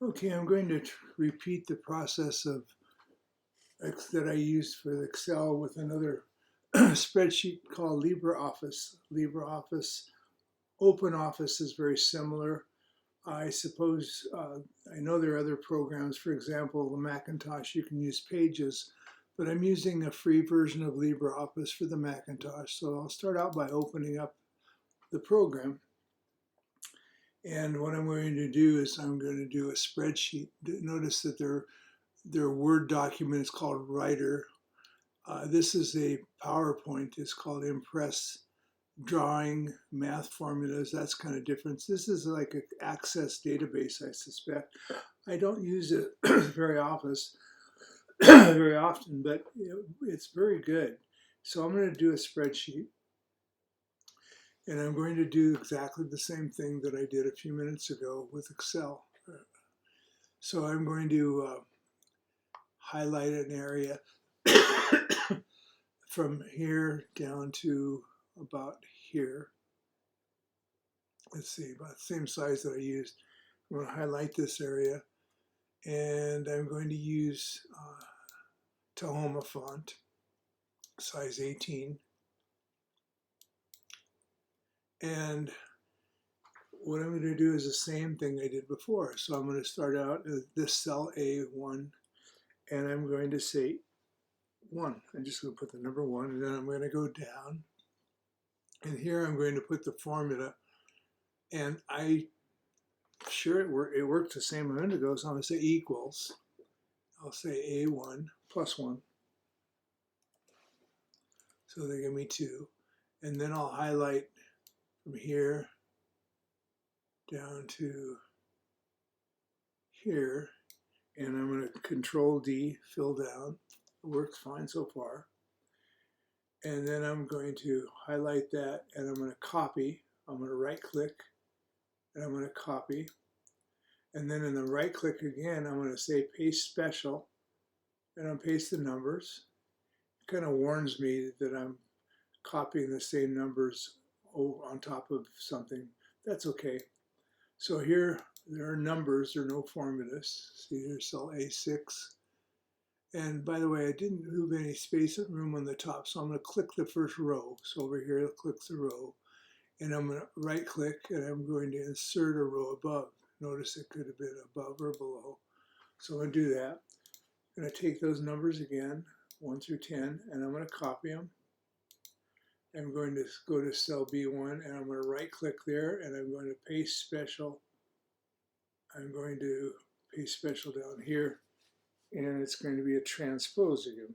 Okay, I'm going to repeat the process of that I used for Excel with another spreadsheet called LibreOffice. LibreOffice, OpenOffice is very similar. I suppose, I know there are other programs, for example, the Macintosh, you can use Pages, but I'm using a free version of LibreOffice for the Macintosh. So I'll start out by opening up the program. And what I'm going to do is I'm going to do a spreadsheet. Notice that their Word document is called Writer. This is a PowerPoint. It's called Impress. Drawing, math formulas, that's kind of different. This is like an Access database, I suspect. I don't use it very often, but it's very good. So I'm going to do a spreadsheet, and I'm going to do exactly the same thing that I did a few minutes ago with Excel. So I'm going to highlight an area from here down to about here. Let's see, about the same size that I used. I'm going to highlight this area, and I'm going to use Tahoma font, size 18. And what I'm going to do is the same thing I did before. So I'm going to start out at this cell A1, and I'm going to say 1. I'm just going to put the number 1, and then I'm going to go down. And here I'm going to put the formula. And sure it worked the same a minute ago, so I'm going to say equals. I'll say A1 plus 1. So they give me 2. And then I'll highlight from here down to here. And I'm going to Control D, fill down. It works fine so far. And then I'm going to highlight that, and I'm going to copy. I'm going to right click, and I'm going to copy. And then in the right click again, I'm going to say paste special, and I'll paste the numbers. It kind of warns me that I'm copying the same numbers on top of something. That's okay. So here there are numbers, there are no formulas. See, here's cell A6. And by the way, I didn't move any space room on the top, so I'm going to click the first row. So over here, I'll click the row, and I'm going to right click, and I'm going to insert a row above. Notice it could have been above or below. So I'm going to do that. I'm going to take those numbers again, 1 through 10, and I'm going to copy them. I'm going to go to cell B1, and I'm going to right click there, and I'm going to paste special. I'm going to paste special down here, and it's going to be a transpose again.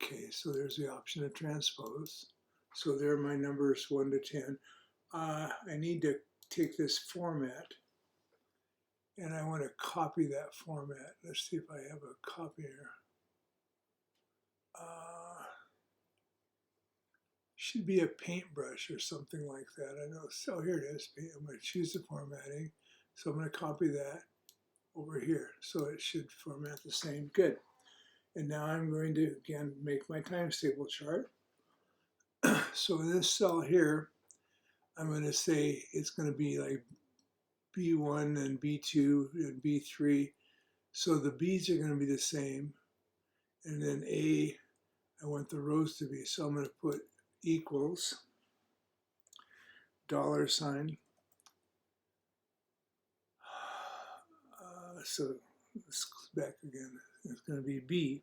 Okay, so there's the option of transpose. So there are my numbers 1 to 10. I need to take this format, and I want to copy that format. Let's see if I have a copier. Should be a paintbrush or something like that. I know. So here it is. I'm going to choose the formatting. So I'm going to copy that over here. So it should format the same. Good. And now I'm going to, again, make my times table chart. So in this cell here, I'm going to say it's going to be like B1 and B2 and B3. So the B's are going to be the same. And then A, I want the rows to be. So I'm going to put equals, $sign. So let's go back again. It's going to be B.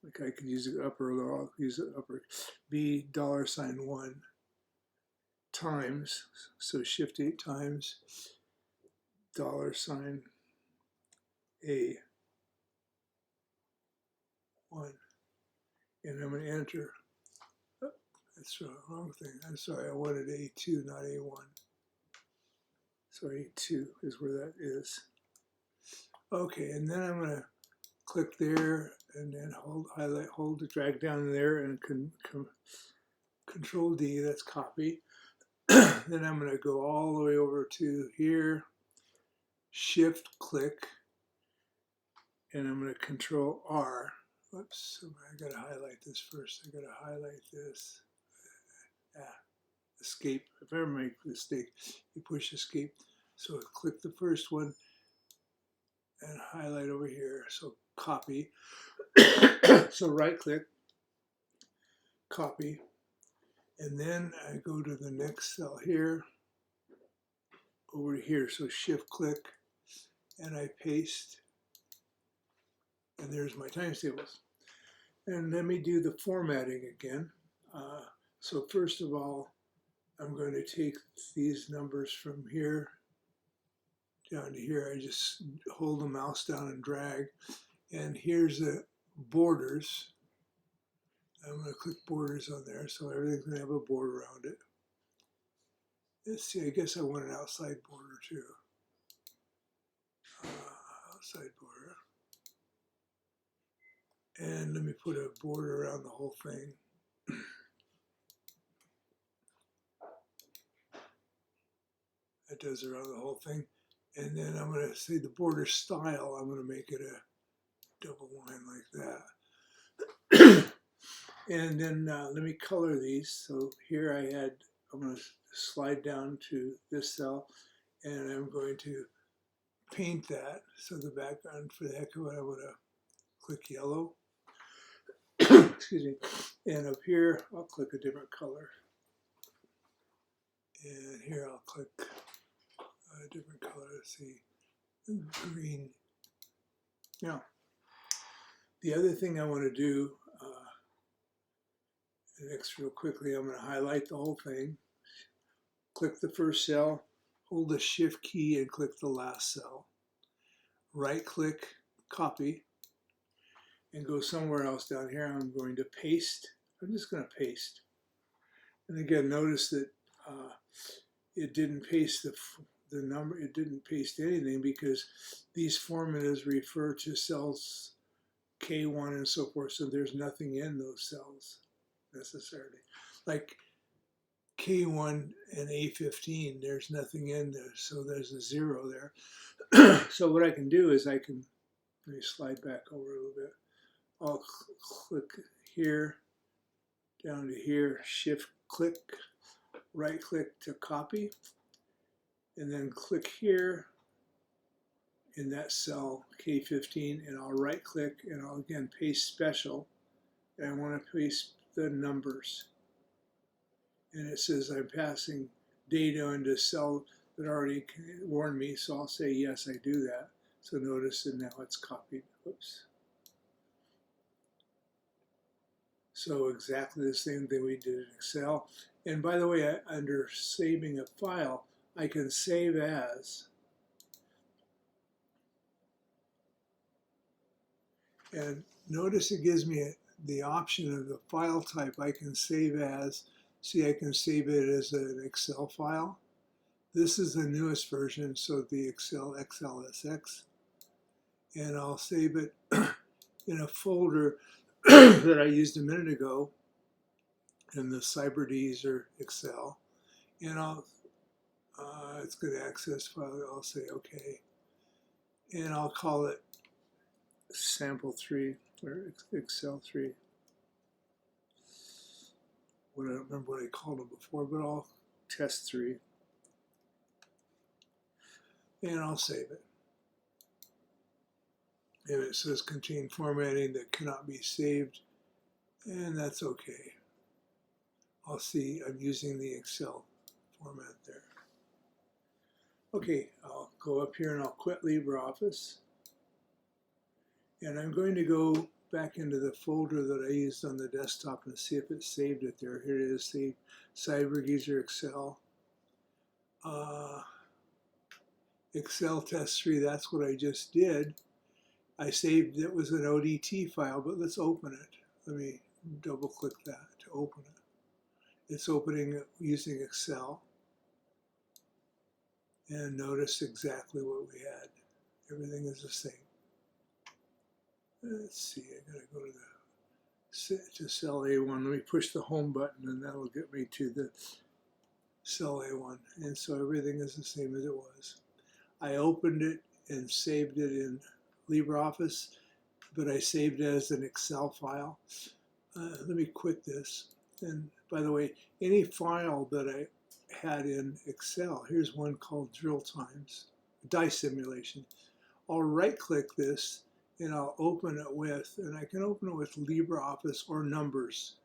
Like I could use the upper, or I'll use the upper. B $1 times. So shift 8 times $A1. And I'm going to enter. Oh, that's the wrong thing. I'm sorry. I wanted A2, not A1. So A2 is where that is. Okay, and then I'm going to click there, and then hold to drag down there, and Control D, that's copy. Then I'm going to go all the way over to here, Shift click, and I'm going to Control R. Whoops, I got to highlight this first. I got to highlight this. escape. If I ever make a mistake, you push escape. So click the first one and highlight over here. So copy. So right click, copy, and then I go to the next cell here, over here. So shift click and I paste, and there's my times tables. And let me do the formatting again. So first of all, I'm going to take these numbers from here down to here. I just hold the mouse down and drag. And here's the borders. I'm going to click borders on there, so everything's going to have a border around it. Let's see, I guess I want an outside border too. Outside border. And let me put a border around the whole thing. That does around the whole thing. And then I'm going to say the border style, I'm going to make it a double line like that. And then let me color these. So here I'm going to slide down to this cell, and I'm going to paint that. So the background, for the heck of it, I'm going to click yellow. Excuse me. And up here, I'll click a different color. And here I'll click a different color. Let's see, green. Now, the other thing I want to do, next real quickly, I'm going to highlight the whole thing. Click the first cell, hold the shift key and click the last cell. Right click, copy, and go somewhere else down here. I'm going to paste. I'm just going to paste. And again, notice that it didn't paste the number, it didn't paste anything because these formulas refer to cells K1 and so forth, so there's nothing in those cells necessarily. Like K1 and A15, there's nothing in there, so there's a 0 there. So what I can do is let me slide back over a little bit. I'll click here, down to here, shift click, right click to copy, and then click here in that cell K15, and I'll right click and I'll again paste special, and I want to paste the numbers. And it says I'm passing data into a cell that already warned me, so I'll say yes, I do that. So notice that now it's copied. Whoops. So exactly the same thing we did in Excel. And by the way, under saving a file, I can save as. And notice it gives me the option of the file type I can save as. See, I can save it as an Excel file. This is the newest version, so the Excel XLSX. And I'll save it in a folder that I used a minute ago in the CyberDs or Excel. And it's going to access file. I'll say OK. And I'll call it sample 3 or Excel 3. I don't remember what I called it before, but I'll test 3. And I'll save it. And it says contain formatting that cannot be saved, and that's okay. I'll see I'm using the Excel format there. Okay, I'll go up here and I'll quit LibreOffice. And I'm going to go back into the folder that I used on the desktop and see if it saved it there. Here it is, save CyberGeezer Excel. Excel test 3, that's what I just did. I saved it was an ODT file, but let's open it. Let me double click that to open it. It's opening using Excel. And notice exactly what we had. Everything is the same. Let's see, I gotta go to cell A1. Let me push the home button and that'll get me to the cell A1. And so everything is the same as it was. I opened it and saved it in LibreOffice, but I saved it as an Excel file. Let me quit this. And by the way, any file that I had in Excel, here's one called drill times, dice simulation. I'll right click this and I'll open it with, and I can open it with LibreOffice or Numbers.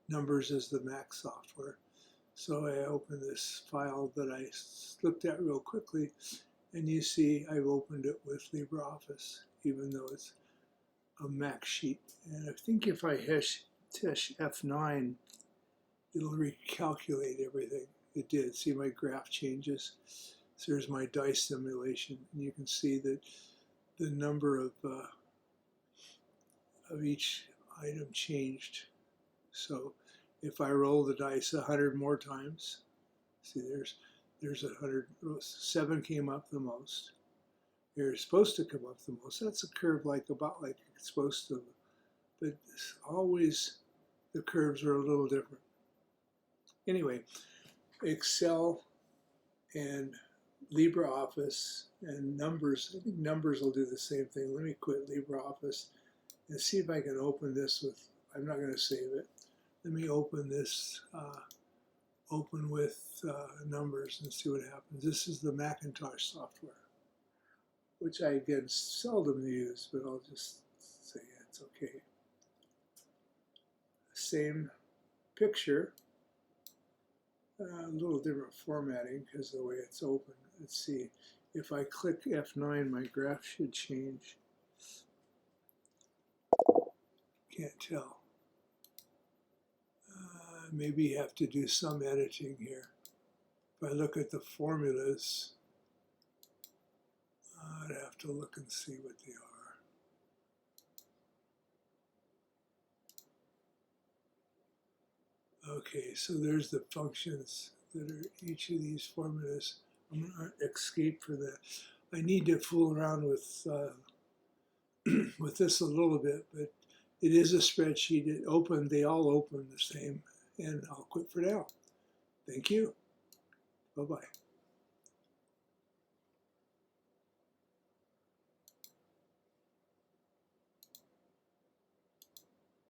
Numbers is the Mac software. So I open this file that I looked at real quickly, and you see I've opened it with LibreOffice, even though it's a Mac sheet. And I think if I touch F9, it'll recalculate everything. It did. See my graph changes. So there's my dice simulation, and you can see that the number of each item changed. So if I roll the dice 100 more times, see there's 100, 7 came up the most. They're supposed to come up the most. That's a curve about like it's supposed to, but always the curves are a little different. Anyway, Excel and LibreOffice and Numbers, I think Numbers will do the same thing. Let me quit LibreOffice and see if I can open this with, I'm not going to save it. Let me open this, open with Numbers and see what happens. This is the Macintosh software, which I again seldom use, but I'll just say it's okay. Same picture, a little different formatting because of the way it's open. Let's see, if I click F9, my graph should change. Can't tell. Maybe you have to do some editing here. If I look at the formulas, I'd have to look and see what they are. Okay, so there's the functions that are each of these formulas. I'm going to escape for that. I need to fool around with with this a little bit, but it is a spreadsheet. They all open the same, and I'll quit for now. Thank you. Bye-bye.